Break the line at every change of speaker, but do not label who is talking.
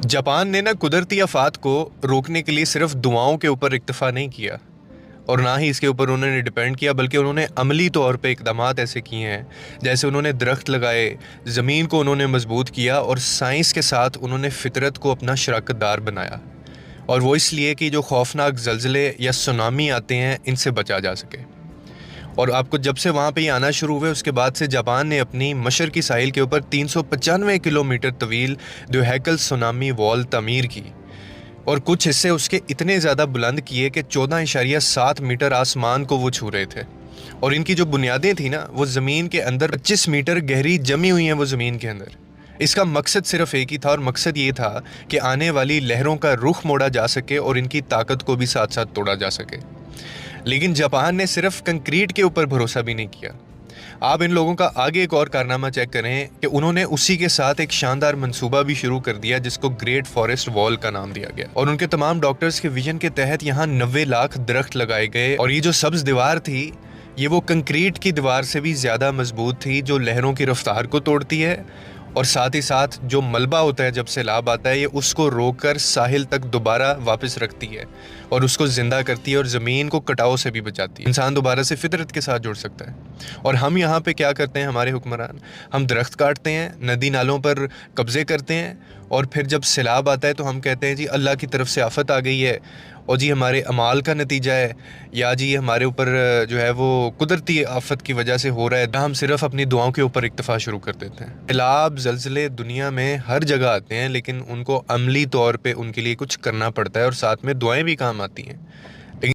Japan نے قدرتی آفات کو روکنے کے لیے صرف دعاؤں کے اوپر اکتفا نہیں کیا اور نہ ہی اس کے اوپر انہوں نے ڈیپینڈ کیا، بلکہ انہوں نے عملی طور پہ اقدامات ایسے کیے ہیں، جیسے انہوں نے درخت لگائے، زمین کو انہوں نے مضبوط کیا اور سائنس کے ساتھ انہوں نے فطرت کو اپنا شراکت دار بنایا، اور وہ اس لیے کہ جو خوفناک زلزلے یا سونامی آتے ہیں ان سے بچا جا سکے۔ اور آپ کو جب سے وہاں پہ یہ آنا شروع ہوئے اس کے بعد سے جاپان نے اپنی مشرقی ساحل کے اوپر 395 کلومیٹر طویل دوہیکل سونامی وال تعمیر کی، اور کچھ حصے اس کے اتنے زیادہ بلند کیے کہ 14.7 میٹر آسمان کو وہ چھو رہے تھے، اور ان کی جو بنیادیں تھیں وہ زمین کے اندر 25 میٹر گہری جمی ہوئی ہیں وہ زمین کے اندر۔ اس کا مقصد صرف ایک ہی تھا، اور مقصد یہ تھا کہ آنے والی لہروں کا رخ موڑا جا سکے اور ان کی طاقت کو بھی ساتھ ساتھ توڑا جا سکے۔ لیکن جاپان نے صرف کنکریٹ کے اوپر بھروسہ بھی نہیں کیا۔ آپ ان لوگوں کا آگے ایک اور کارنامہ چیک کریں کہ انہوں نے اسی کے ساتھ ایک شاندار منصوبہ بھی شروع کر دیا جس کو گریٹ فارسٹ وال کا نام دیا گیا، اور ان کے تمام ڈاکٹرز کے ویژن کے تحت یہاں 90 لاکھ درخت لگائے گئے، اور یہ جو سبز دیوار تھی یہ وہ کنکریٹ کی دیوار سے بھی زیادہ مضبوط تھی، جو لہروں کی رفتار کو توڑتی ہے، اور ساتھ ہی ساتھ جو ملبہ ہوتا ہے جب سیلاب آتا ہے یہ اس کو روک کر ساحل تک دوبارہ واپس رکھتی ہے اور اس کو زندہ کرتی ہے اور زمین کو کٹاؤ سے بھی بچاتی ہے، انسان دوبارہ سے فطرت کے ساتھ جڑ سکتا ہے۔ اور ہم یہاں پہ کیا کرتے ہیں، ہمارے حکمران، ہم درخت کاٹتے ہیں، ندی نالوں پر قبضے کرتے ہیں، اور پھر جب سیلاب آتا ہے تو ہم کہتے ہیں جی اللہ کی طرف سے آفت آ گئی ہے، اور جی ہمارے اعمال کا نتیجہ ہے، یا جی ہمارے اوپر جو ہے وہ قدرتی آفت کی وجہ سے ہو رہا ہے، ہم صرف اپنی دعاؤں کے اوپر اکتفا شروع کر دیتے ہیں۔ سیلاب، زلزلے دنیا میں ہر جگہ آتے ہیں، لیکن ان کو عملی طور پہ ان کے لیے کچھ کرنا پڑتا ہے، اور ساتھ میں دعائیں بھی کام آتی ہیں۔